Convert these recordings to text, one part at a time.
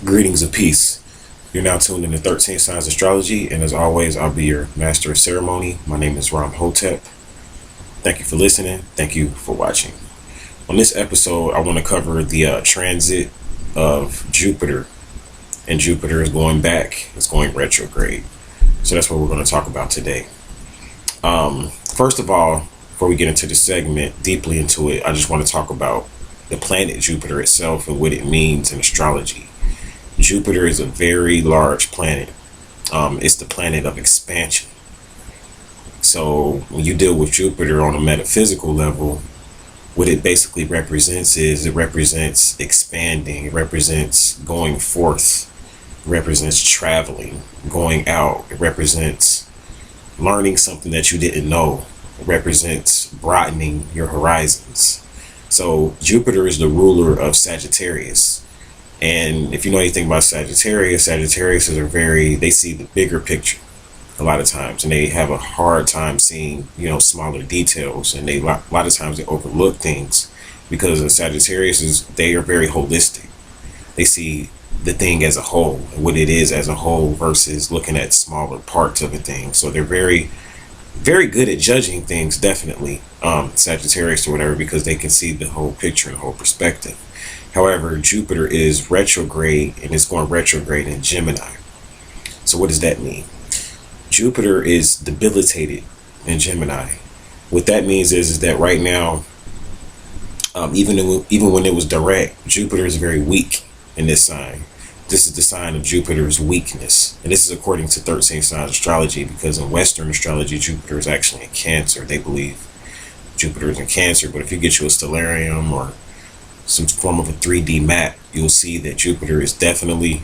Greetings of peace. You're now tuned in to 13 Signs Astrology, and as always, I'll be your master of ceremony. My name is Ram Hotep. Thank you for listening. Thank you for watching. On this episode, I want to cover the transit of Jupiter, and Jupiter is going back. It's going retrograde. So that's what we're going to talk about today. First of all, before we get into the segment, deeply into it, I just want to talk about the planet Jupiter itself and what it means in astrology. Jupiter is a very large planet. It's the planet of expansion. So when you deal with Jupiter on a metaphysical level, what it basically represents is it represents expanding. It represents going forth. It represents traveling, going out. It represents learning something that you didn't know. It represents broadening your horizons. So Jupiter is the ruler of Sagittarius. And if you know anything about Sagittarius they see the bigger picture a lot of times, and they have a hard time seeing, smaller details, and a lot of times they overlook things because the Sagittarius they are very holistic. They see the thing as a whole and what it is as a whole versus looking at smaller parts of a thing. So they're very, very good at judging things, definitely, Sagittarius or whatever, because they can see the whole picture and the whole perspective. However, Jupiter is retrograde, and it's going retrograde in Gemini. So what does that mean? Jupiter is debilitated in Gemini. What that means is that right now, even when it was direct, Jupiter is very weak in this sign. This is the sign of Jupiter's weakness. And this is according to 13 Signs Astrology, because in Western astrology, Jupiter is actually in Cancer. They believe Jupiter is in Cancer, but if you get you a stellarium or some form of a 3D map, you'll see that Jupiter is definitely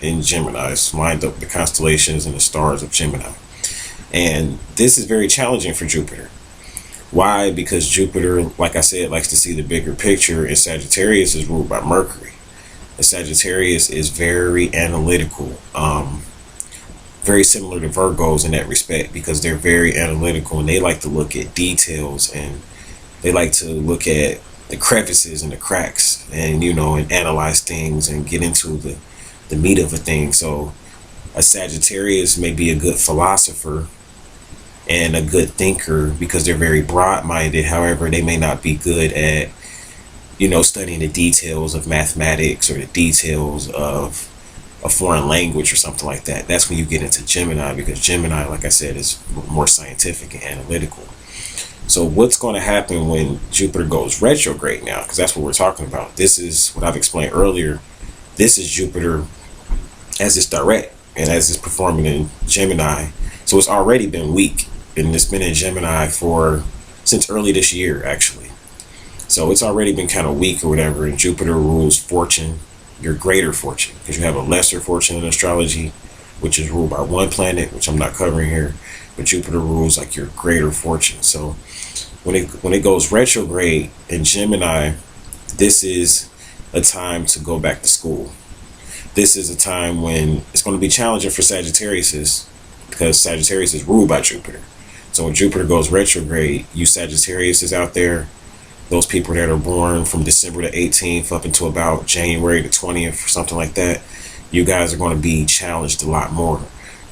in Gemini. It's lined up the constellations and the stars of Gemini. And this is very challenging for Jupiter. Why? Because Jupiter, like I said, likes to see the bigger picture, and Sagittarius is ruled by Mercury. And Sagittarius is very analytical, very similar to Virgos in that respect, because they're very analytical and they like to look at details, and they like to look at the crevices and the cracks, and and analyze things and get into the meat of a thing. So a Sagittarius may be a good philosopher and a good thinker because they're very broad-minded. However, they may not be good at studying the details of mathematics or the details of a foreign language or something like that. That's when you get into Gemini, because Gemini, like I said, is more scientific and analytical. So what's going to happen when Jupiter goes retrograde now? Because that's what we're talking about. This is what I've explained earlier. This is Jupiter as it's direct and as it's performing in Gemini. So it's already been weak, and it's been in Gemini since early this year, actually. So it's already been kind of weak or whatever. And Jupiter rules fortune, your greater fortune, because you have a lesser fortune in astrology, which is ruled by one planet, which I'm not covering here. But Jupiter rules like your greater fortune. So when it goes retrograde in Gemini, this is a time to go back to school. This is a time when it's going to be challenging for Sagittarius, because Sagittarius is ruled by Jupiter. So when Jupiter goes retrograde, you Sagittarius out there, those people that are born from December the 18th up until about January the 20th or something like that, you guys are going to be challenged a lot more.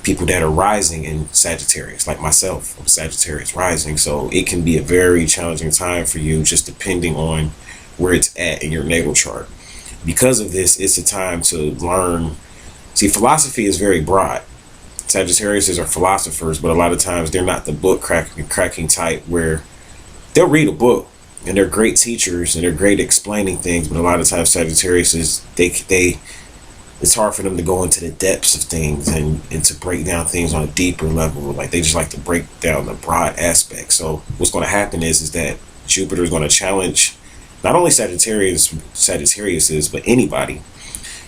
People that are rising in Sagittarius, like myself, I'm Sagittarius rising. So it can be a very challenging time for you, just depending on where it's at in your natal chart. Because of this, it's a time to learn. See, philosophy is very broad. Sagittarius are philosophers, but a lot of times they're not the book cracking type, where they'll read a book and they're great teachers and they're great at explaining things. But a lot of times Sagittarius it's hard for them to go into the depths of things and to break down things on a deeper level. Like, they just like to break down the broad aspects. So what's going to happen is that Jupiter is going to challenge not only Sagittarius, but anybody.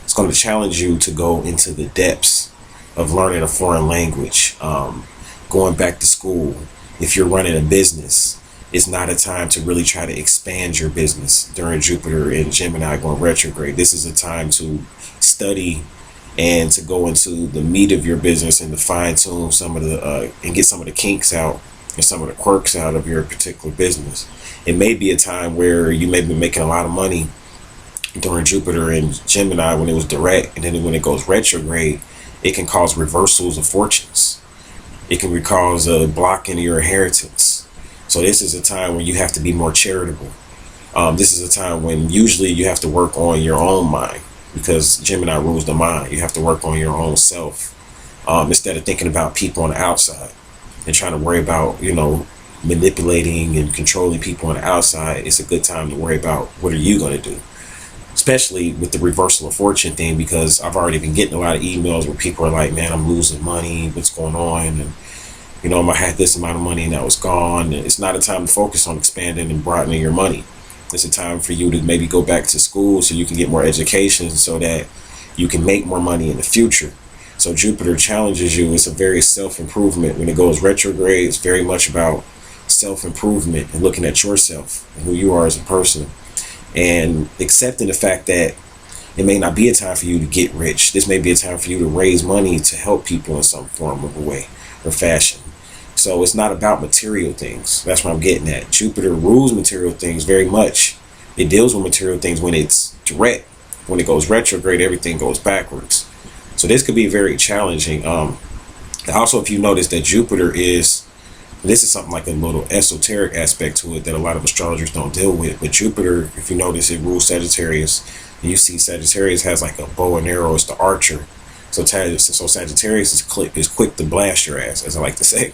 It's going to challenge you to go into the depths of learning a foreign language, going back to school. If you're running a business, it's not a time to really try to expand your business during Jupiter and Gemini going retrograde. This is a time to study and to go into the meat of your business and to fine tune some of the and get some of the kinks out and some of the quirks out of your particular business. It may be a time where you may be making a lot of money during Jupiter and Gemini when it was direct, and then when it goes retrograde, it can cause reversals of fortunes. It can cause a block in your inheritance. So this is a time when you have to be more charitable. This is a time when usually you have to work on your own mind, because Gemini rules the mind. You have to work on your own self, instead of thinking about people on the outside and trying to worry about, manipulating and controlling people on the outside. It's a good time to worry about what are you going to do, especially with the reversal of fortune thing, because I've already been getting a lot of emails where people are like, man, I'm losing money. What's going on? And, I had this amount of money and now it's gone. And it's not a time to focus on expanding and broadening your money. It's a time for you to maybe go back to school so you can get more education so that you can make more money in the future. So Jupiter challenges you. It's a very self-improvement. When it goes retrograde, it's very much about self-improvement and looking at yourself and who you are as a person, and accepting the fact that it may not be a time for you to get rich. This may be a time for you to raise money to help people in some form of a way or fashion. So it's not about material things. That's what I'm getting at. Jupiter rules material things very much. It deals with material things when it's direct. When it goes retrograde, everything goes backwards. So this could be very challenging. Also, if you notice that Jupiter this is something like a little esoteric aspect to it that a lot of astrologers don't deal with. But Jupiter, if you notice, it rules Sagittarius. And you see Sagittarius has like a bow and arrow. It's the archer. So Sagittarius is quick to blast your ass, as I like to say.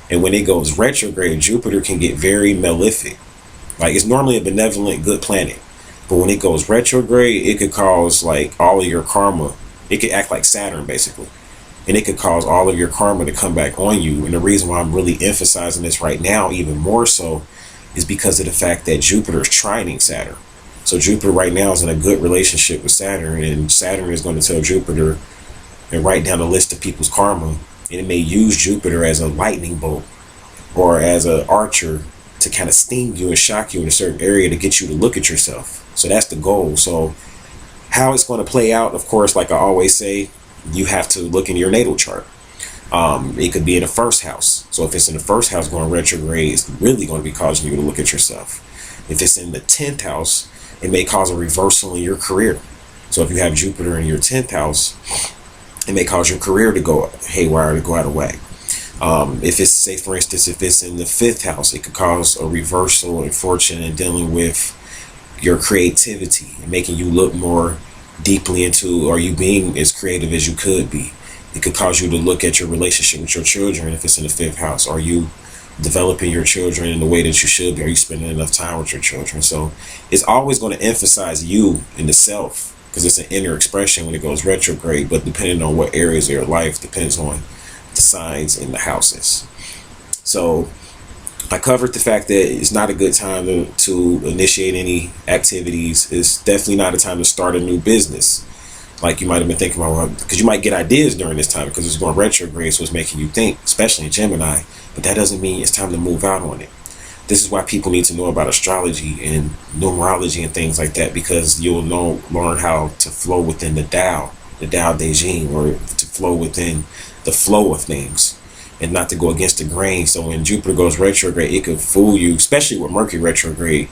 And when it goes retrograde, Jupiter can get very malefic. Like, it's normally a benevolent, good planet. But when it goes retrograde, it could cause like all of your karma. It could act like Saturn, basically. And it could cause all of your karma to come back on you. And the reason why I'm really emphasizing this right now, even more so, is because of the fact that Jupiter is trining Saturn. So Jupiter right now is in a good relationship with Saturn, and Saturn is going to tell Jupiter and write down a list of people's karma. And it may use Jupiter as a lightning bolt or as an archer to kind of sting you and shock you in a certain area to get you to look at yourself. So that's the goal. So how it's going to play out, of course, like I always say, you have to look in your natal chart. It could be in the first house. So if it's in the first house going retrograde, it's really going to be causing you to look at yourself. If it's in the 10th house, it may cause a reversal in your career. So if you have Jupiter in your 10th house, it may cause your career to go haywire, to go out of whack. If it's, say for instance, if it's in the 5th house, it could cause a reversal in fortune and dealing with your creativity and making you look more deeply into, are you being as creative as you could be? It could cause you to look at your relationship with your children if it's in the 5th house. Are you developing your children in the way that you should be? Are you spending enough time with your children? So it's always going to emphasize you in the self, because it's an inner expression when it goes retrograde, but depending on what areas of your life depends on the signs and the houses. So I covered the fact that it's not a good time to initiate any activities. It's definitely not a time to start a new business. Like you might have been thinking about, because you might get ideas during this time because it's going retrograde, so it's making you think, especially in Gemini, but that doesn't mean it's time to move out on it. This is why people need to know about astrology and numerology and things like that, because you'll learn how to flow within the Tao Te Ching, or to flow within the flow of things and not to go against the grain. So when Jupiter goes retrograde, it could fool you, especially with Mercury retrograde,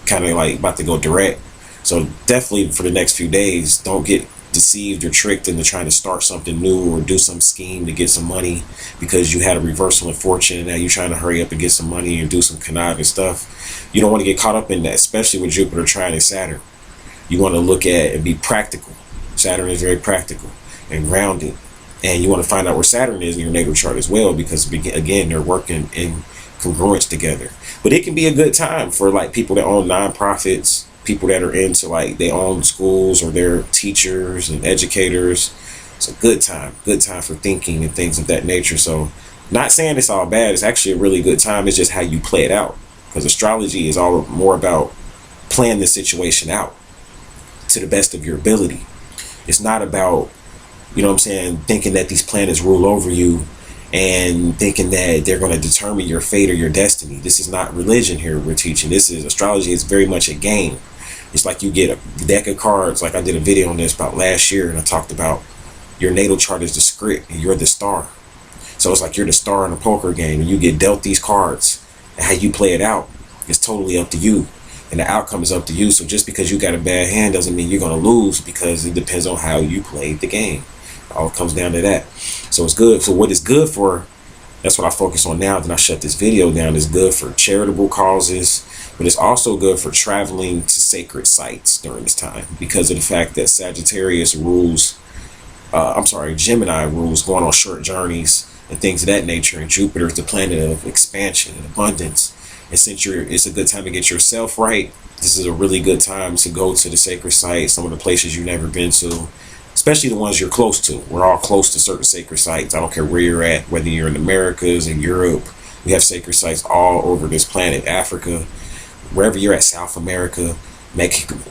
kind of like about to go direct. So definitely for the next few days, don't get deceived or tricked into trying to start something new or do some scheme to get some money because you had a reversal in fortune and now you're trying to hurry up and get some money and do some conniving stuff. You don't want to get caught up in that, especially with Jupiter trining Saturn. You want to look at and be practical. Saturn is very practical and grounded. And you want to find out where Saturn is in your natal chart as well, because again, they're working in congruence together. But it can be a good time for like people that own nonprofits, people that are into like they own schools or they're teachers and educators. It's a good time for thinking and things of that nature. So not saying it's all bad. It's actually a really good time. It's just how you play it out, because astrology is all more about playing the situation out to the best of your ability. It's not about, thinking that these planets rule over you and thinking that they're going to determine your fate or your destiny. This is not religion here we're teaching. This is astrology. It's very much a game. It's like you get a deck of cards. Like I did a video on this about last year, and I talked about your natal chart is the script and you're the star. So it's like you're the star in a poker game and you get dealt these cards, and how you play it out is totally up to you. and the outcome is up to you. So just because you got a bad hand doesn't mean you're going to lose, because it depends on how you played the game. It all comes down to that. So it's good. So what is good for, that's what I focus on now. Then I shut this video down. It's good for charitable causes, but it's also good for traveling to sacred sites during this time, because of the fact that Sagittarius rules, Gemini rules going on short journeys and things of that nature. And Jupiter is the planet of expansion and abundance. And since it's a good time to get yourself right, this is a really good time to go to the sacred sites, some of the places you've never been to, especially the ones you're close to. We're all close to certain sacred sites. I don't care where you're at, whether you're in the Americas, in Europe. We have sacred sites all over this planet, Africa, wherever you're at, South America, Mexico.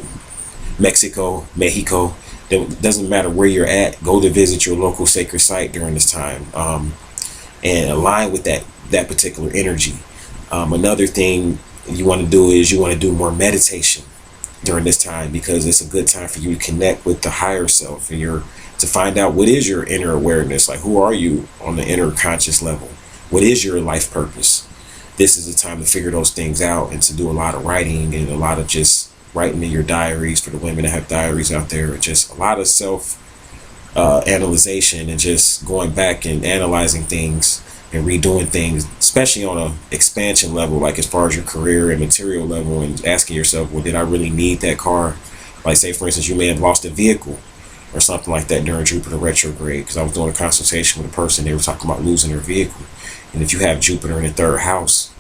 It doesn't matter where you're at. Go to visit your local sacred site during this time, and align with that particular energy. Another thing you want to do is you want to do more meditation during this time, because it's a good time for you to connect with the higher self, and to find out what is your inner awareness. Like, who are you on the inner conscious level? What is your life purpose? This is the time to figure those things out, and to do a lot of writing, and a lot of just writing in your diaries, for the women that have diaries out there, and just a lot of self analyzation, and just going back and analyzing things and redoing things, especially on a expansion level, like as far as your career and material level, and asking yourself, well, did I really need that car? Like, say for instance, you may have lost a vehicle or something like that during Jupiter retrograde, because I was doing a consultation with a person, they were talking about losing their vehicle. And if you have Jupiter in the third house,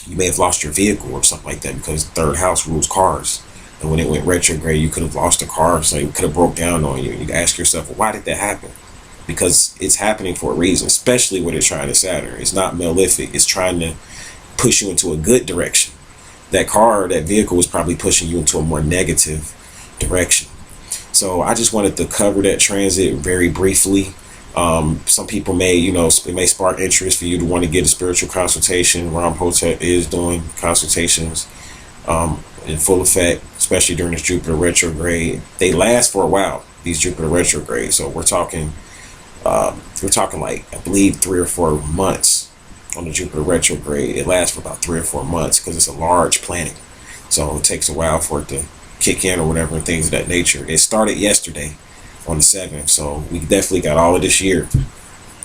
you may have lost your vehicle or something like that, because the third house rules cars. And when it went retrograde, you could have lost a car, so it could have broke down on you. You can ask yourself, well, why did that happen? Because it's happening for a reason, especially when it's trying to Saturn. It's not malefic. It's trying to push you into a good direction. That car, that vehicle was probably pushing you into a more negative direction. So I just wanted to cover that transit very briefly. Some people may, it may spark interest for you to want to get a spiritual consultation. Ram Hotep is doing consultations in full effect, especially during this Jupiter retrograde. They last for a while, these Jupiter retrogrades. So we're talking like, I believe 3 or 4 months on the Jupiter retrograde. It lasts for about 3 or 4 months, because it's a large planet. So it takes a while for it to kick in or whatever, and things of that nature. It started yesterday on the 7th. So we definitely got all of this year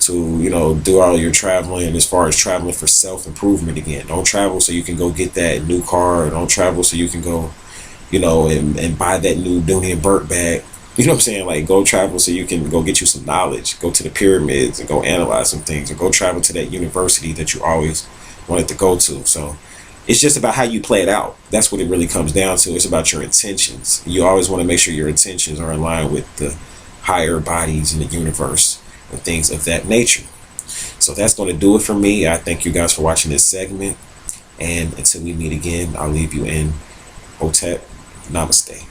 to, do all your traveling, as far as traveling for self-improvement again. Don't travel so you can go get that new car, or don't travel so you can go, and buy that new Dooney and Burke bag. You know what I'm saying? Like, go travel so you can go get you some knowledge. Go to the pyramids and go analyze some things, or go travel to that university that you always wanted to go to. So it's just about how you play it out. That's what it really comes down to. It's about your intentions. You always want to make sure your intentions are in line with the higher bodies in the universe and things of that nature. So that's going to do it for me. I thank you guys for watching this segment. And until we meet again, I'll leave you in Hotep. Namaste.